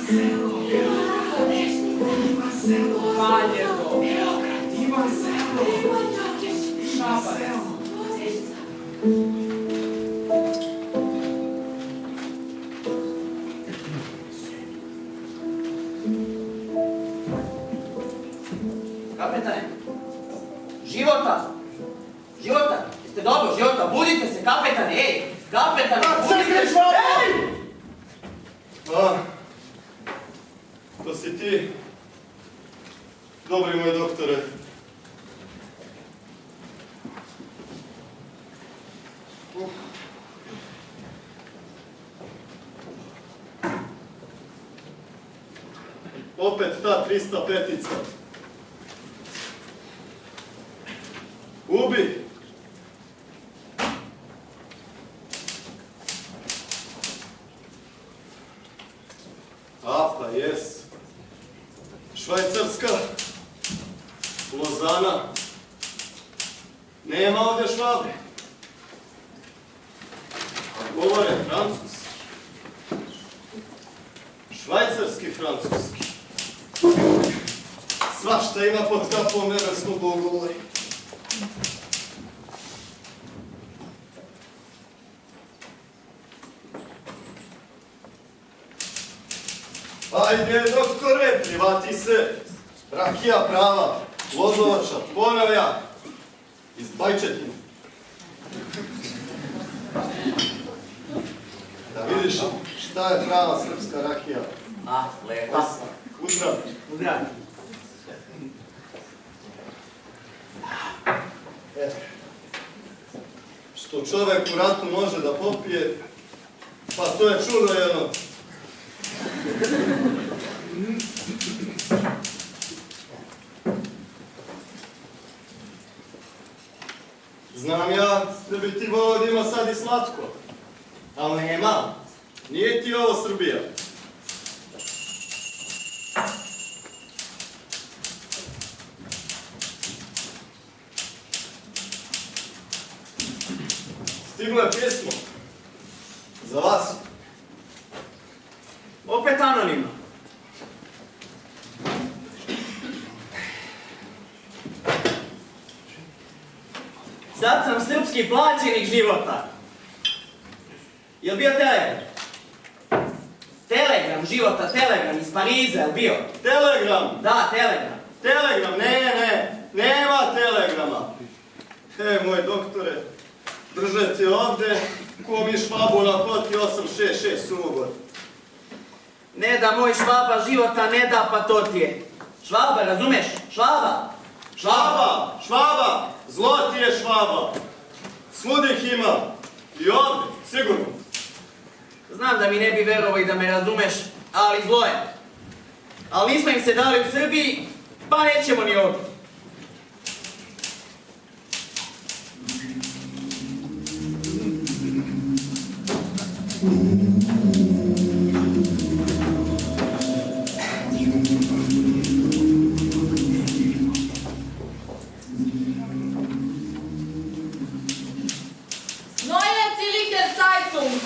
Valjevo, Šabac. Kapetane, Života, jeste dobro, Života, budite se, kapetane, ej, kapetane, budite se, ej! To si ti, dobri moj doktore. Opet ta 305-ica. Ubi! Pa jes. Švajcarska. Lozana. Nema ovdje Švabe. Govore francuski. Švajcarski francuski. Svašta ima pod kapom neberskom bogovoj. Ajde, doktore, privati se. Rakija prava, Lozovača, Ponavlja, iz Bajčetine. Da vidiš šta je prava srpska rakija. Lepa. Uzdrav. Uzdrav. Što čovek u ratu može da popije, pa to je čudo jedno. Znam ja da bi ti volao da ima sad i slatko, ali nema. Nije ti ovo Srbija. Stiglo je pjesmo. Za vas. Opet anonimno. Sad sam srpski plaćenik Života. Jel bio Telegram? Telegram Života, Telegram iz Pariza, jel bio? Telegram. Da, Telegram. Telegram, nema telegrama. Moj doktore, držete ovde ko mi Švabu na koti 866 Sumogod. Ne da moj Švaba Života, ne da pa to ti je. Švaba, razumeš? Švaba. Švaba, zlo ti je Švaba. Svudih ima. I ovde, sigurno. Znam da mi ne bi verovao i da me razumeš, ali zlo je. Ali nismo im se dali u Srbiji, pa nećemo ni ovdje.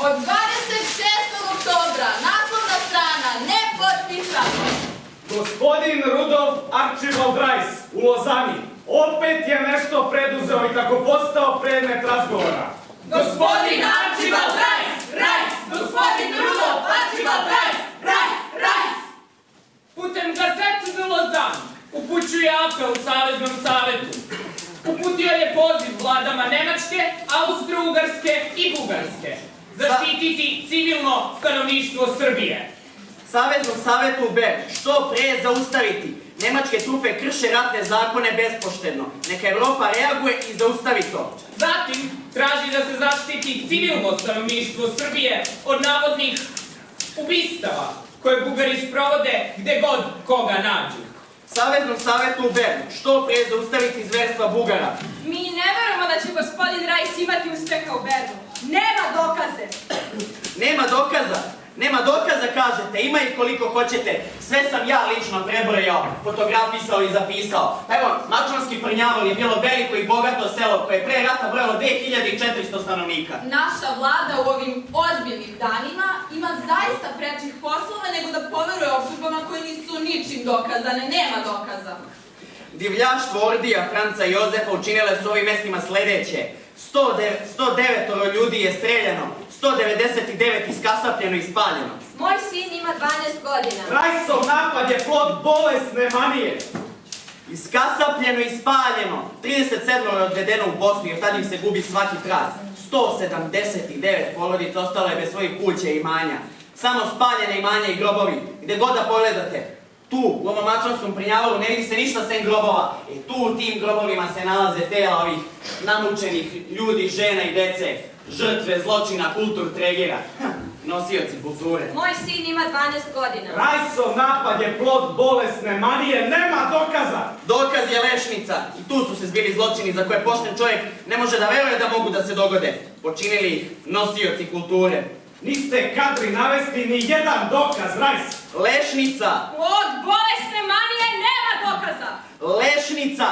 Od 26. oktobra, naslovna strana, nepotpisano. Gospodin Rudolf Archibald Rice u Lozani opet je nešto preduzeo i tako postao predmet razgovora. Gospodin Archibald Rice! Gospodin Rudolf Archibald Rice! Putem gazete za Lozan upućuje apel Saveznom savetu. Uputio je poziv vladama Nemačke, Austro-Ugarske i Bugarske zaštititi civilno stanovništvo Srbije. Saveznom savetu u Bernu što pre zaustaviti. Nemačke trupe krše ratne zakone bespoštedno. Neka Evropa reaguje i zaustavi to. Zatim traži da se zaštiti civilno stanovništvo Srbije od navodnih ubistava koje Bugari sprovode gde god koga nađu. Saveznom savetu u Bernu što pre zaustaviti zverstva Bugara. Mi ne verujemo da će gospodin Rice imati uspeha u Bernu. Nema dokaze. Nema dokaza? Nema dokaza, kažete, ima ih koliko hoćete. Sve sam ja lično prebrojao, fotografisao i zapisao. Evo, Mačvanski Prnjavor je bilo veliko i bogato selo koje je pre rata brojalo 2400 stanovnika. Naša vlada u ovim ozbiljnim danima ima zaista prečih poslova nego da poveruje Mislim, dokazane, nema dokaza. Divljaštvo ordija Franca i Jozefa učinile su ovim mestima sledeće. 109 ljudi je streljano, 199 iskasapljeno i spaljeno. Moj sin ima 12 godina. Rajsov napad je plod bolesne manije. Iskasapljeno i spaljeno, 37 je odvedeno u Bosnu jer tad im se gubi svaki trag. 179 porodica ostalo je bez svojih kuća i imanja. Samo spaljene imanja i grobovi, gde god da pogledate. Tu, u ovom mačvanskom Prnjavoru, ne vidi se ništa sem grobova. Tu u tim grobovima se nalaze tela ovih namučenih ljudi, žena i dece. Žrtve zločina, kulturtregera. Nosioci kulture. Moj sin ima 12 godina. Rajsov napad je plod bolesne manije, nema dokaza. Dokaz je lešnica. I tu su se zbili zločini za koje pošten čovjek ne može da veruje da mogu da se dogode. Počinili ih nosioci kulture. Niste kadri navesti ni jedan dokaz, Rajs. Lešnica! Od bolesne manije nema dokaza. Lešnica!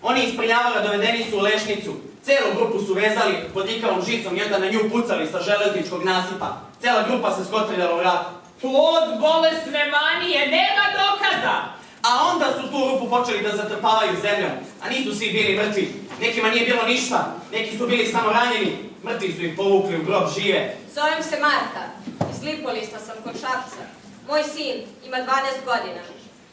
Oni iz Prnjavora dovedeni su u Lešnicu. Celu grupu su vezali bodljikavom žicom i onda na nju pucali sa železničkog nasipa. Cela grupa se skotrljala u vratu. Plod bolesne manije, nema dokaza! A onda su tu rupu počeli da zatrpavaju zemljom. A nisu svi bili mrtvi. Nekima nije bilo ništa. Neki su bili samo ranjeni. Mrtvi su ih povukli u grob žive. Zovem se Marta. Iz Lipolista sam kod Šapca. Moj sin ima 12 godina.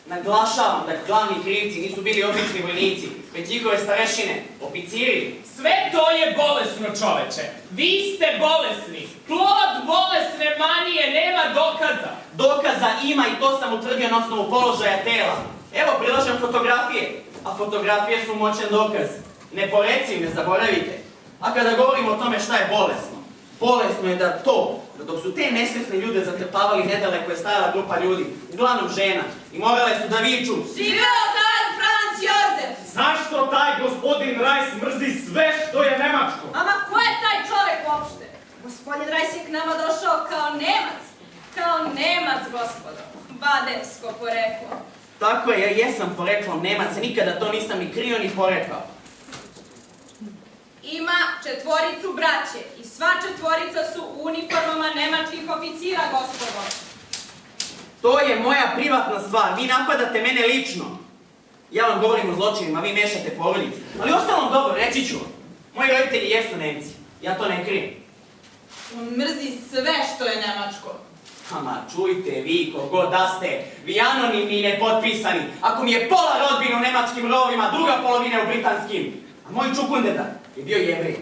Naglašavam da glavni krivci nisu bili obični vojnici, već njihove starešine, oficiri. Sve to je bolesno, čoveče. Vi ste bolesni. Plod bolesne manije, nema dokaza. Dokaza ima i to sam utvrdio na osnovu položaja tela. Evo, prilažem fotografije, a fotografije su moćan dokaz. Ne poreci, ne zaboravite. A kada govorimo o tome šta je bolesno, bolesno je da dok su te nesvesne ljude zatrpavali nedaleko je stara grupa ljudi, uglavnom žena, i morale su da viču: Živeo car Franc Jozef! Zašto taj gospodin Rajs mrzi sve što je nemačko? Ama ko je taj čovjek uopšte? Gospodin Rajs je k nama došao kao Nemac. Kao Nemac, gospodo. Bademsko poreklo. Tako je, ja jesam poreklom Nemaca, nikada to nisam ni krio ni porekao. Ima 4 braće i sva 4 su u uniformama nemačkih oficira, gospodo. To je moja privatna stvar, vi napadate mene lično. Ja vam govorim o zločinima, vi mešate porodicu. Ali ostalom dobro, reći ću vam. Moji roditelji jesu Nemci, ja to ne krijem. On mrzi sve što je nemačko. Ama čujte vi, kogod da ste, vi anonimni i nepotpisani. Ako mi je pola rodbine u nemačkim rovima, druga polovina u britanskim. A moj čukundeda je bio Jevrej.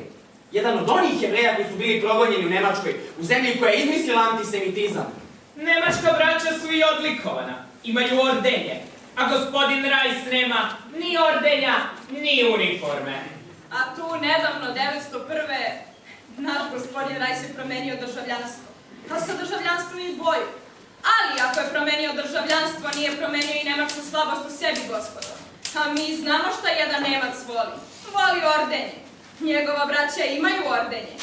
Jedan od onih Jevreja koji su bili progonjeni u Nemačkoj, u zemlji koja je izmislila antisemitizam. Nemačka braća su i odlikovana. Imaju ordenje. A gospodin Rajs nema ni ordenja, ni uniforme. A tu nedavno, 901. naš gospodin Rajs je promenio državljanstvo. Da sa državljanstvom i boju. Ali ako je promenio državljanstvo, nije promenio i nemačku slabost u sebi, gospodo. A mi znamo šta jedan Nemac voli. Voli ordenje. Njegova braća imaju ordenje.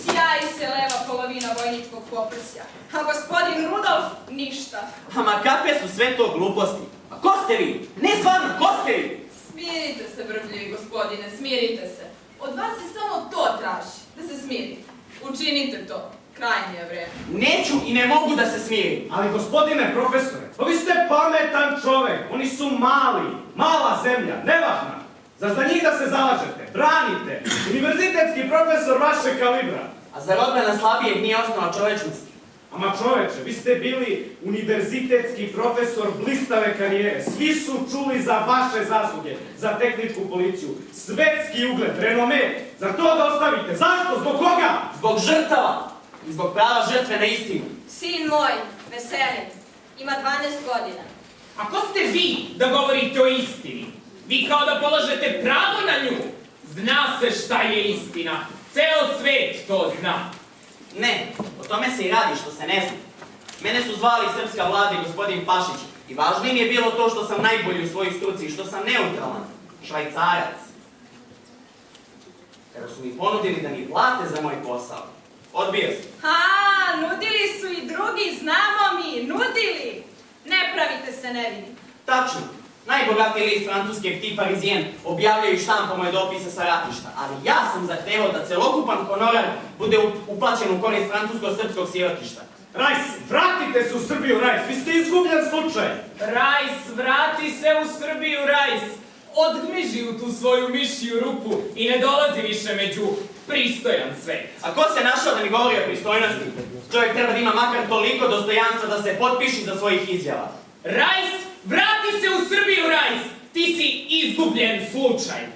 Sjaji se leva polovina vojničkog poprsja. A gospodin Rudolf ništa. Ama kakve su sve to gluposti? A ko ste vi? Ne stvarno, ko ste vi? Smirite se, brblji gospodine, smirite se. Od vas se samo to traži, da se smirite. Učinite to. Krajnje je vreme. Neću i ne mogu da se smirim. Ali gospodine profesore, vi ste pametan čovek, oni su mala zemlja, nevažna. Zar za njih da se zalažete, branite, univerzitetski profesor vašeg kalibra? A zar odbrana slabijeg nije osnova čovečnosti? Ama čoveče, vi ste bili univerzitetski profesor blistave karijere. Svi su čuli za vaše zasluge, za tehničku policiju. Svetski ugled, renome. Zar to da ostavite? Zašto? Zbog koga? Zbog žrtava i zbog prava žrtve na istinu. Sin moj, Veselin, ima 12 godina. A ko ste vi da govorite o istini? Vi kao da polažete pravo na nju. Zna se šta je istina. Ceo svet to zna. Ne, o tome se i radi što se ne zna. Mene su zvali srpska vlada i gospodin Pašić. I važnije mi je bilo to što sam najbolji u svojoj struci i što sam neutralan. Švajcarac. Kada su mi ponudili da mi plate za moj posao, odbio sam. A, nudili su i drugi, znamo mi, nudili. Ne pravite se nevini. Tačno. Najbogatiji list francuske Petit Parisien objavljaju štampo moje dopise sa ratišta, ali ja sam zahtevao da celokupan honorar bude uplaćen u korist francusko-srpskog sirotišta. Rajs, vratite se u Srbiju, Rajs, vi ste izgubljen slučaj. Rajs, vrati se u Srbiju, Rajs. Odgmiži u tu svoju mišiju rupu i ne dolazi više među pristojan svet. A ko se našao da mi govori o pristojnosti? Čovjek treba da ima makar toliko dostojanstva da se potpiši za svojih izjava. Rajs, vrati se u Srbiju, Rajs. Ti si izgubljen slučaj.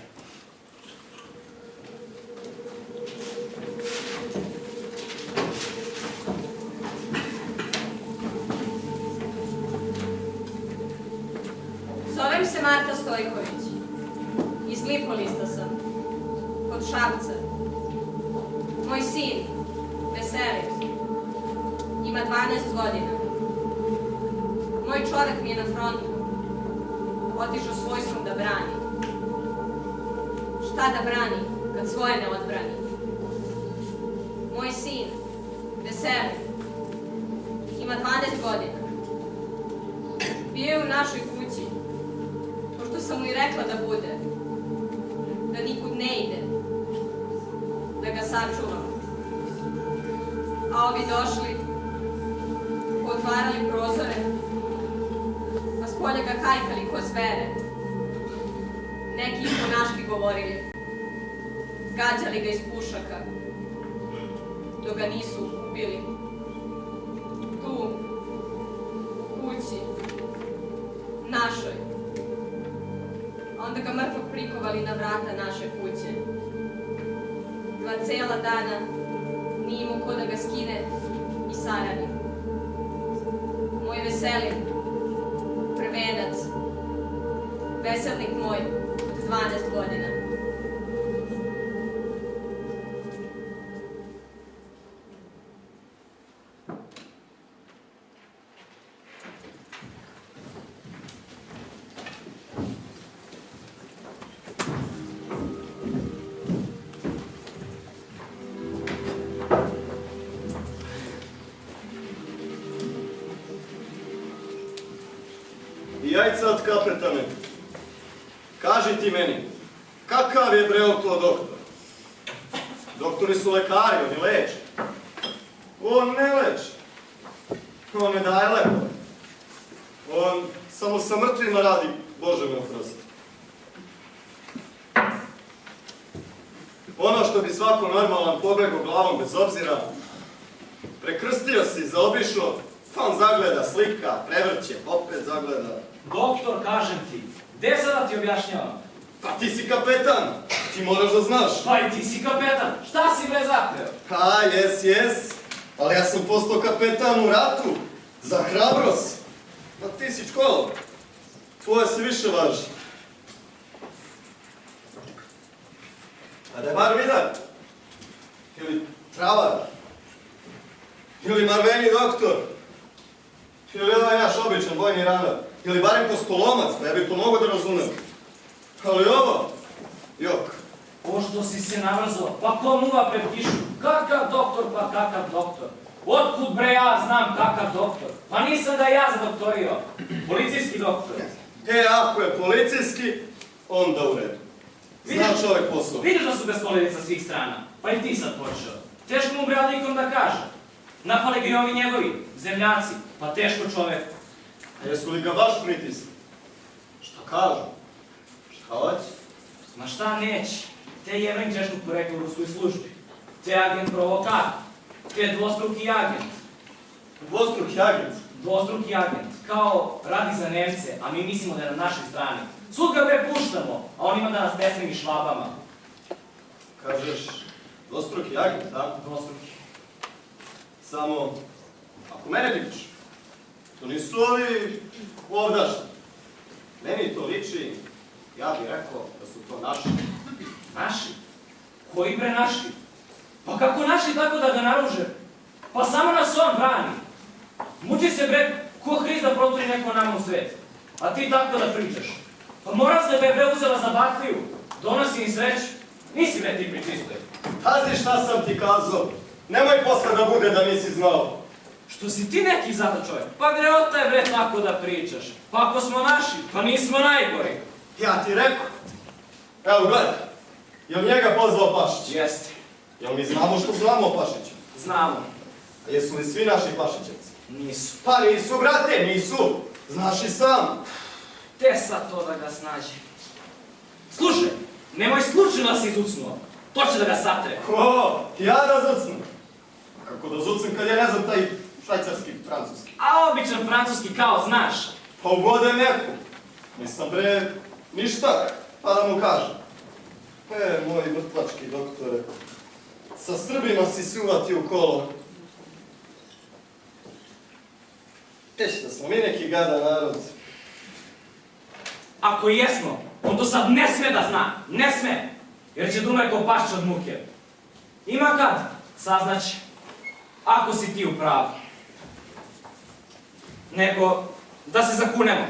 Zovem se Marta Stojković. Iz Lipolista sam. Kod Šapca. Moj sin, Veselin, ima 12 godina. Moj čovek mi je na frontu. Otišao s vojskom da brani. Šta da brani, kad svoje ne odbrani? Moj sin, Veselin, ima 12 godina. Bio je u našoj kući. Pošto sam mu i rekla da bude, da nikud ne ide, da ga sačuvam. A ovi došli, otvarali prozore, a s polja ga hajkali ko zvere. Neki i po naški govorili, gađali ga iz pušaka, dok ga nisu ubili. Tu, u kući, našoj. Onda ga mrtvog prikovali na vrata naše kuće. 2 cela dana nije imao ko da ga skine i sarani. Moj Veselin, prvenac, veselnik moj od 12 godina. I jajca od kapetane, kaži ti meni, kakav je bre to doktor? Doktori su lekari, oni leče. On ne leče. On ne daje lepo. On samo sa mrtvima radi, Bože me oprosti. Ono što bi svako normalan pobegao glavom bez obzira, prekrstio si, zaobišao, pa on zagleda, slika, prevrće, opet zagleda. Doktor, kažem ti, gde sada ti objašnjavam? Pa ti si kapetan, ti moraš da znaš. Pa i ti si kapetan, šta si bre zapreo? Ha, jes, ali ja sam postao kapetan u ratu, za hrabrost. Pa ti si škola, tvoje se više važi. A da je bar vidan, ili travar, ili marveni doktor, ili ovaj naš običan vojni ranar, ili barem postolomac, pa ja bih to mogo da razumem. Ali ovo, jok. Pošto si se navrzao, pa ko muva pred kišu? Kakav doktor, pa kakav doktor? Otkud bre ja znam kakav doktor? Pa nisam da ja zadoktorio. Policijski doktor. E, ako je policijski, onda u redu. Zna čovjek posao. Vidiš da su beskolili sa svih strana. Pa i ti sad počeo. Teško mu bre nikom da kaže. Napali ga i ovi njegovi, zemljaci. Pa teško čovek. A jesu li ga baš pritisli? Šta kažu? Šta hoće? Ma šta neće? Te jevren češnu porekla u ruskoj službi. Te agent provokator. Te dvostruki agent. Dvostruki agent. Dvostruki agent. Kao radi za Nemce, a mi mislimo da je na našoj strani. Sud ga bre puštamo, a on ima da nas desnim i švabama. Kažeš, dvostruki agent, a? Dvostruki. Samo, ako mene pitaš, to nisu ovi ovdašnji. Meni to liči, ja bih rekao da su to naši. Naši? Koji bre naši? Pa kako naši tako da ga naruže? Pa samo nas on brani. Muči se bre, ko Hrist da proturi neko nama u svet. A ti tako da pričaš. Pa moram se da je bre uzela za bakliju. Donosi mi sreću. Nisi bre ti pričistoje. Pazi šta sam ti kazao. Nemoj posle da bude da nisi znao. Što si ti neki zato čovjek? Pa greota je bre tako da pričaš. Pa ako smo naši, pa nismo najgori. Ja ti rekao. Evo gledaj, jel njega pozvao Pašić? Jeste. Jel mi znamo što znamo o Pašiću? Znamo. A jesu li svi naši Pašićevci? Nisu. Pa nisu, brate, nisu. Znaš i sam. Te sad to da ga snađe. Slušaj, nemoj slučajno da si izucnuo. To će da ga satre. Ko? Ja da zucnem. Kako da zucnem kad ja ne znam taj švajcarski, francuski? A običan francuski kao znaš. Pa ubode neku. Nisam bre ništa, pa da mu kažem. Moj vrtlački doktore, sa Srbima si suvati u kolo. Da smo mi neki gada narod. Ako i jesmo, on to sad ne sme da zna. Ne sme. Jer će Dunaj ko pašće od muke. Ima kad, saznaće. Ako si ti u pravu. Nego, da se zakunemo.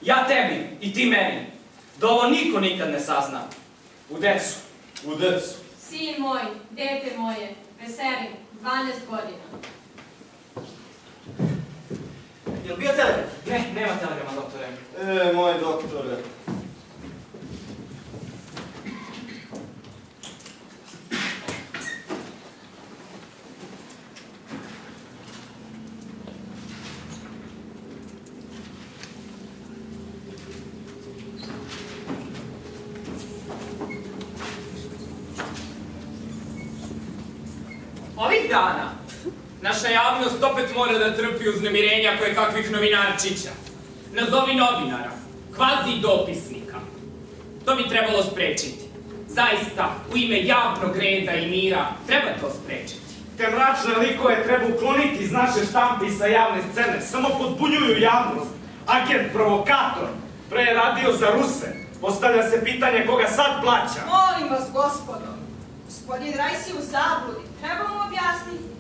Ja tebi i ti meni. Da ovo niko nikad ne sazna. U decu. U decu. Sin moj, dete moje, Veselin, 12 godina. Jel bio telegram? Ne, nema telegrama, doktore. Moj doktore. Ovih dana naša javnost opet mora da trpi uznemirenja koje kakvih novinarčića. Nazovi novinara, kvazi dopisnika. To bi trebalo sprečiti. Zaista, u ime javnog reda i mira, treba to sprečiti. Te mračne likove treba ukloniti iz naše štampe i sa javne scene. Samo podbunjuju javnost. Agent provokator. Pre je radio za Ruse. Postavlja se pitanje koga sad plaća. Molim vas, gospodo. Gospodin Rajs je u zabludi. Treba mu objasniti.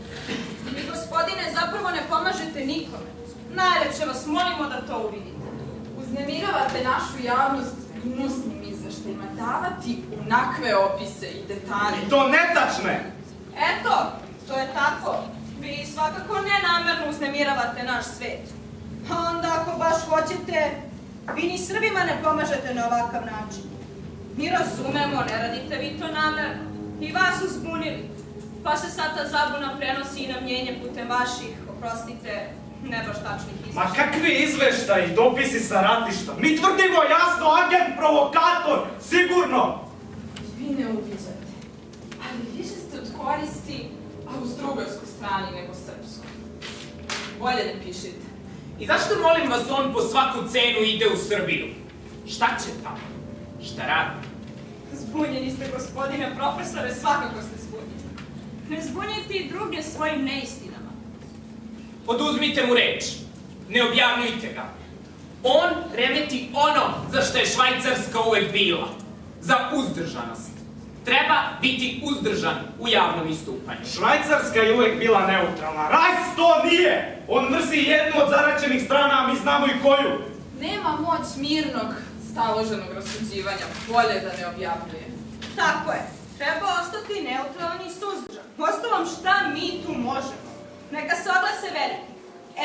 Vi, gospodine, zapravo ne pomažete nikome. Najlepše vas molimo da to uvidite. Uznemiravate našu javnost gnusnim izveštajima, davati onakve opise i detalje. I to netačne! Eto, to je tako. Vi svakako nenamerno uznemiravate naš svet. A onda ako baš hoćete, vi ni Srbima ne pomažete na ovakav način. Mi razumemo, ne radite vi to namerno. I vas su zbunili. Pa se sad ta zabuna prenosi i na mnjenje putem vaših, oprostite, ne baš tačnih izveštaja. Ma kakvi izveštaji, dopisi sa ratišta? Mi tvrdimo jasno, agent provokator, sigurno! Vi ne uviđate, ali više ste od koristi austrougarskoj strani nego srpskoj. Bolje ne pišite. I zašto, molim vas, on po svaku cenu ide u Srbiju? Šta će tamo? Šta radi? Zbunjeni ste, gospodine profesore, svakako ste zbunjeni. Ne zbunjite i druge svojim neistinama. Oduzmite mu reč. Ne objavljujte ga. On remeti ono za što je Švajcarska uvek bila. Za uzdržanost. Treba biti uzdržan u javnom istupanju. Švajcarska je uvek bila neutralna. Rajs to nije! On mrzi jednu od zaračenih strana, a mi znamo i koju. Nema moć mirnog, staloženog rasuđivanja. Bolje da ne objavljuje. Tako je. Treba ostati neutralan i suzdržan. Uostalom, šta mi tu možemo? Neka se oglase veliki.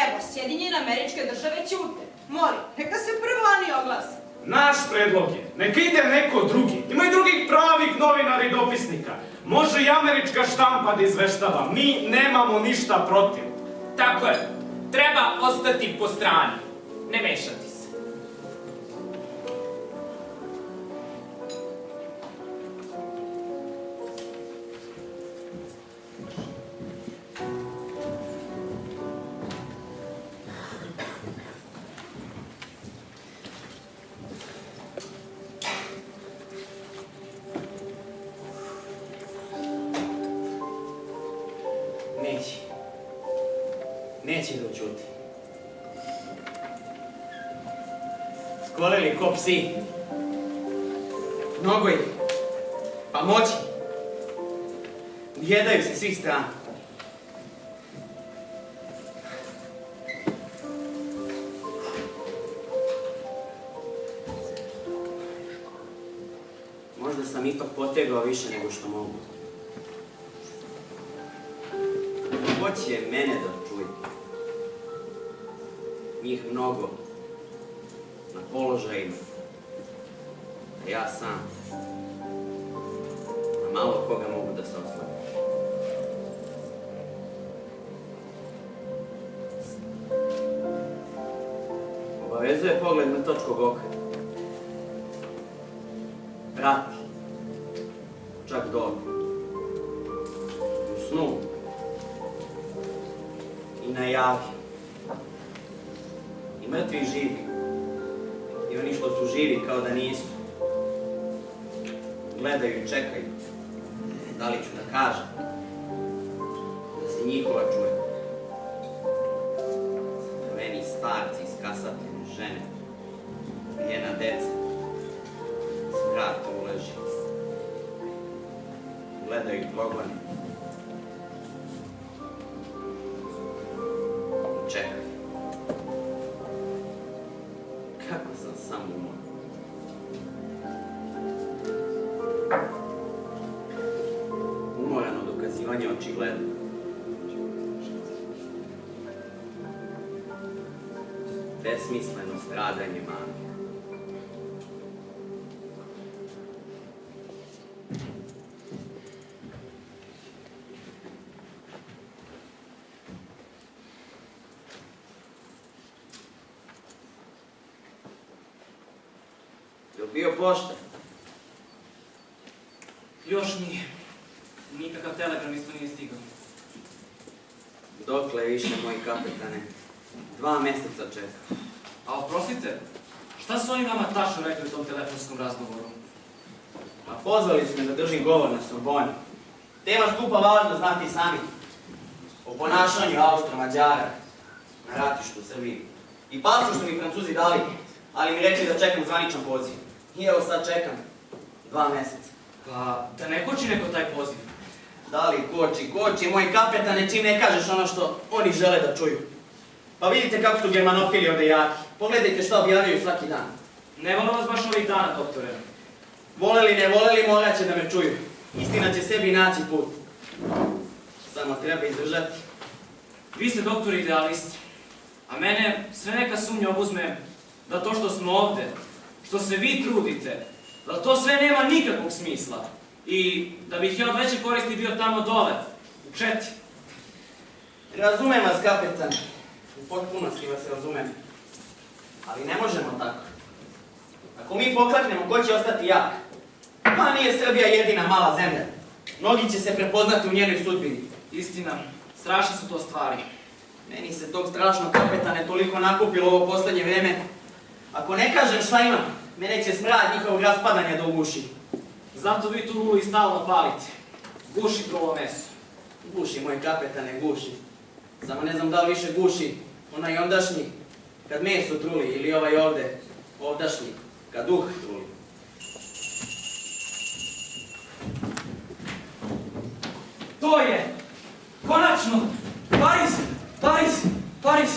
Evo, Sjedinjene Američke Države ćute. Molim, neka se prvo oni oglase. Naš predlog je, neka ide neko drugi. Ima i drugih pravih novinara i dopisnika. Može i američka štampa da izveštava. Mi nemamo ništa protiv. Tako je. Treba ostati po strani. Ne mešati se. Neće da učuti. Skolili ko psi. Mnogo ih. Pa moći. Ujedaju se svih strana. Možda sam ipak potegao više nego što mogu. Ko će mene da čuje? Njih mnogo. Na položajima. A ja sam. A malo koga mogu da se osnovim. Obavezuje pogled mrtvačkog oka. Prati. Čak dole. U snu. I najavi. I mrtvi i živi. I oni što su živi kao da nisu. Gledaju i čekaju. Da li ću da kažem? Da se njihova čuje. Crveni starci, iskasapljene žene. Njena deca. S vrata uleži. Gledaju i progone. I čekaju. Kako sam sam umoran. Umoran od dokazivanja očigledno. Besmisleno stradanje mame. Je li bio pošta? Još nije. Nikakav telegram isto nije stigao. Dokle više, moj kapetane? 2 mjeseca čekam. A oprostite, šta su oni vama tačno rekli u tom telefonskom razgovoru? A pozvali su me da držim govor na Sorboni. Tema skupa važno znati i sami. O ponašanju Austro-Mađara na ratištu u Srbiji. I pasoš su mi Francuzi dali, ali mi rekli da čekam zvaničan poziv. I evo sad čekam 2 mjeseca. Pa, da ne koči neko taj poziv. Da li koči, moj kapetane, čim ne kažeš ono što oni žele da čuju. Pa vidite kako su germanofili ovdje jaki. Pogledajte što objavljaju svaki dan. Ne vole vas baš ovih dana, doktore. Voleli, ne voleli, morat će da me čuju. Istina će sebi naći put. Samo treba izdržati. Vi ste doktor idealist, a mene sve neka sumnja obuzme da to što smo ovde, što se vi trudite, da to sve nema nikakvog smisla i da bih ja od veće koristi bio tamo dole, u Četi. Razumem vas, kapetan. U potpunosti vas razumem. Ali ne možemo tako. Ako mi pokleknemo, ko će ostati jak? Pa nije Srbija jedina mala zemlja. Mnogi će se prepoznati u njenoj sudbini. Istina, strašne su to stvari. Meni se tog strašnog kapetane toliko nakupilo ovo posljednje vreme. Ako ne kažem šta imam, mene će smrad njihovog raspadanja da uguši. Zato vi tu lulu i stalno palite. Guši trulo meso. Guši, moj kapetane, guši. Samo ne znam da li više guši onaj ondašnji, kad meso truli, ili ovaj ovde, ovdašnji, kad duh truli. To je! Konačno! Pariz! Pariz! Pariz!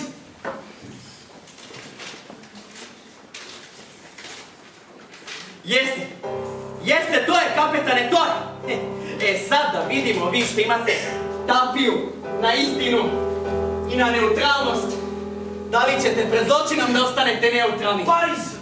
Jeste! Jeste, to je, kapetane, to je! Sad da vidimo vi što imate tapiju na istinu i na neutralnost. Da li ćete pred zločinom da ostanete neutralni? Pariz!